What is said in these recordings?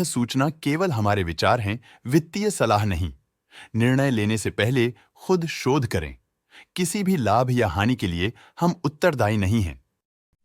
सूचना केवल हमारे विचार हैं, वित्तीय सलाह नहीं। निर्णय लेने से पहले खुद शोध करें। किसी भी लाभ या हानि के लिए हम उत्तरदायी नहीं हैं।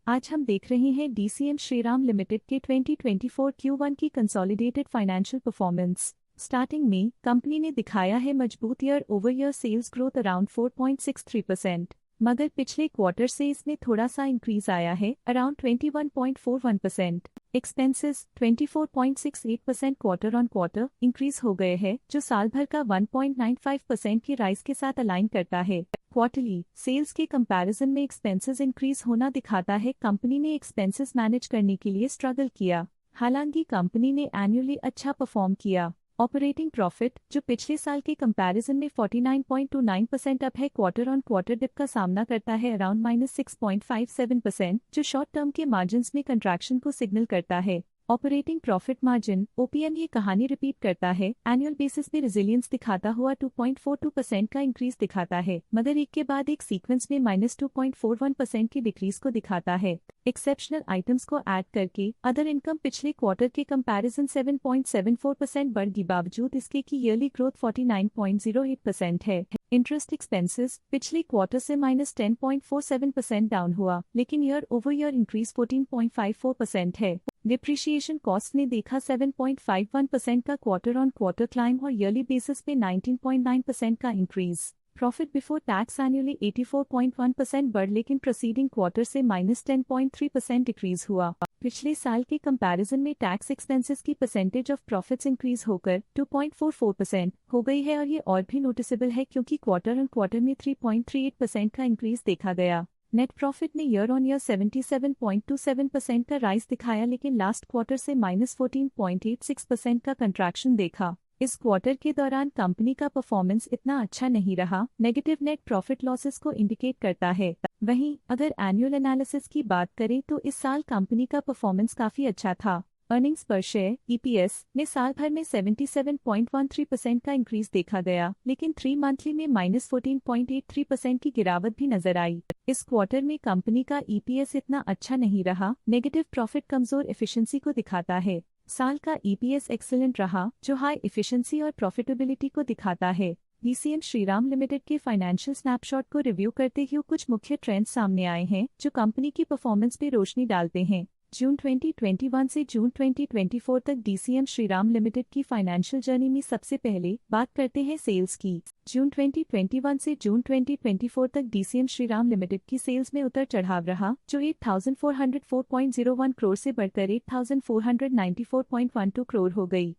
आज हम देख रहे हैं डीसीएम श्रीराम लिमिटेड के 2024 Q1 की कंसोलिडेटेड फाइनेंशियल परफॉर्मेंस। स्टार्टिंग में कंपनी ने दिखाया है मजबूत year over year sales growth around 4.63%, मगर पिछले क्वार्टर से इसमें थोड़ा सा इंक्रीज आया है around 21.41%। Expenses 24.68% quarter on quarter increase हो गए हैं, जो साल भर का 1.95% की राइज के साथ अलाइन करता है। क्वार्टरली सेल्स के कंपैरिजन में एक्सपेंसेस इंक्रीज होना दिखाता है कंपनी ने एक्सपेंसेस मैनेज करने के लिए स्ट्रगल किया। हालांकि कंपनी ने एनुअली अच्छा परफॉर्म किया। ऑपरेटिंग प्रॉफिट, जो पिछले साल के कंपैरिजन में 49.29% अप है, क्वार्टर ऑन क्वार्टर डिप का सामना करता है अराउंड -6.57%, जो शॉर्ट टर्म के मार्जिन्स में कंट्रैक्शन को सिग्नल करता है। ऑपरेटिंग प्रॉफिट मार्जिन ओपीएम ये कहानी रिपीट करता है, एनुअल बेसिस में रेजिलियंस दिखाता हुआ 2.42% का इंक्रीज दिखाता है, मगर एक के बाद एक सीक्वेंस में -2.41% की डिक्रीज को दिखाता है। एक्सेप्शनल आइटम्स को ऐड करके अदर इनकम पिछले क्वार्टर के कंपैरिजन 7.74% बढ़ गई, बावजूद इसके की ईयरली ग्रोथ 49.08% है। इंटरेस्ट एक्सपेंसेस पिछले क्वार्टर से -10.47% डाउन हुआ, लेकिन ईयर ओवर ईयर इंक्रीज 14.54% है। डिप्रिशिएशन कॉस्ट ने देखा 7.51% का क्वार्टर ऑन क्वार्टर क्लाइम और ईयरली बेसिस पे 19.9% का increase. Profit before tax annually 84.1% बढ़, लेकिन प्रोसीडिंग क्वार्टर से -10.3% डिक्रीज हुआ। पिछले साल के कंपैरिजन में टैक्स एक्सपेंसेस की परसेंटेज ऑफ प्रॉफिट्स इंक्रीज होकर 2.44% हो गई है, और ये और भी नोटिसेबल है क्योंकि क्वार्टर ऑन क्वार्टर में 3.38% का इंक्रीज देखा गया। नेट प्रॉफिट ने ईयर ऑन ईयर 77.27% का राइज दिखाया, लेकिन लास्ट क्वार्टर से -14.86% का कंट्रैक्शन देखा। इस क्वार्टर के दौरान कंपनी का परफॉर्मेंस इतना अच्छा नहीं रहा, नेगेटिव नेट प्रॉफिट लॉसेस को इंडिकेट करता है। वहीं अगर एनुअल एनालिसिस की बात करें तो इस साल कंपनी का परफॉर्मेंस काफी अच्छा था। अर्निंग्स पर शेयर ईपीएस ने साल भर में 77.13% का इंक्रीज देखा गया, लेकिन 3 मंथली में -14.83% की गिरावट भी नजर आई। इस क्वार्टर में कंपनी का ईपीएस इतना अच्छा नहीं रहा, नेगेटिव प्रॉफिट कमजोर एफिशिएंसी को दिखाता है। साल का ईपीएस एक्सीलेंट रहा, जो हाई एफिशिएंसी और प्रॉफिटेबिलिटी को दिखाता है। डीसीएम श्रीराम लिमिटेड के फाइनेंशियल स्नैपशॉट को रिव्यू करते हुए कुछ मुख्य ट्रेंड्स सामने आए हैं, जो कंपनी की परफॉर्मेंस पे रोशनी डालते हैं। जून 2021 से जून 2024 तक डीसीएम श्रीराम लिमिटेड की फाइनेंशियल जर्नी में सबसे पहले बात करते हैं सेल्स की। जून 2021 से जून 2024 तक डीसीएम श्रीराम लिमिटेड की सेल्स में उतर चढ़ाव रहा, जो 8,404.01 करोड़ से बढ़कर 8,494.12 करोड़ हो गई।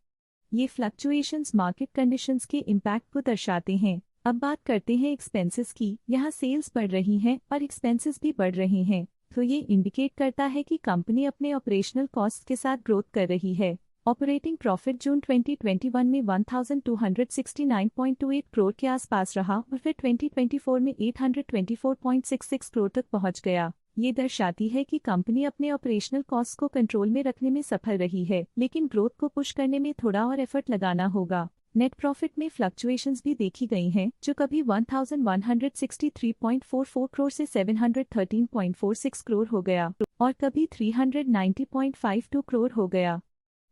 ये फ्लक्चुएशंस मार्केट कंडीशंस के इम्पैक्ट को दर्शाते हैं। अब बात करते हैं एक्सपेंसेस की। यहाँ सेल्स बढ़ रही हैं और एक्सपेंसेस भी बढ़ रहे हैं, तो ये इंडिकेट करता है कि कंपनी अपने ऑपरेशनल कॉस्ट के साथ ग्रोथ कर रही है। ऑपरेटिंग प्रॉफिट जून 2021 में 1,269.28 करोड़ के आसपास रहा और फिर 2024 में 824.66 करोड़ तक पहुंच गया। ये दर्शाती है कि कंपनी अपने ऑपरेशनल कॉस्ट को कंट्रोल में रखने में सफल रही है, लेकिन ग्रोथ को पुश करने में थोड़ा और एफर्ट लगाना होगा। नेट प्रॉफिट में फ्लक्चुएशंस भी देखी गई हैं, जो कभी 1,163.44 करोड़ से 713.46 करोड़ हो गया और कभी 390.52 करोड़ हो गया।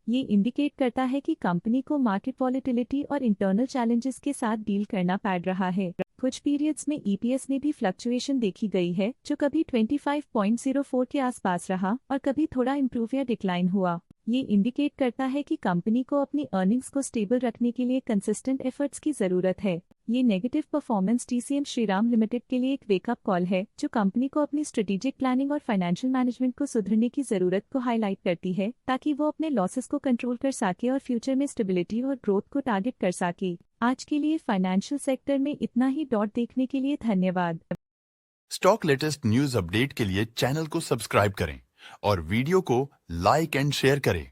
ये इंडिकेट करता है कि कंपनी को मार्केट वॉलेटिलिटी और इंटरनल चैलेंजेस के साथ डील करना पड़ रहा है। कुछ पीरियड्स में ईपीएस में भी फ्लक्चुएशन देखी गई है, जो कभी 25.04 के आसपास रहा और कभी थोड़ा इम्प्रूव या डिक्लाइन हुआ। ये इंडिकेट करता है कि कंपनी को अपनी अर्निंग्स को स्टेबल रखने के लिए कंसिस्टेंट एफर्ट्स की जरूरत है। ये negative performance DCM Shriram limited के लिए एक वेकअप कॉल है, जो कंपनी को अपनी स्ट्रेटेजिक प्लानिंग और फाइनेंशियल मैनेजमेंट को सुधरने की जरूरत को हाईलाइट करती है, ताकि वो अपने लॉसेस को कंट्रोल कर सके और फ्यूचर में स्टेबिलिटी और ग्रोथ को टारगेट कर सके। आज के लिए फाइनेंशियल सेक्टर में इतना ही। देखने के लिए धन्यवाद। स्टॉक लेटेस्ट न्यूज अपडेट के लिए चैनल को सब्सक्राइब करें और वीडियो को लाइक एंड शेयर करें।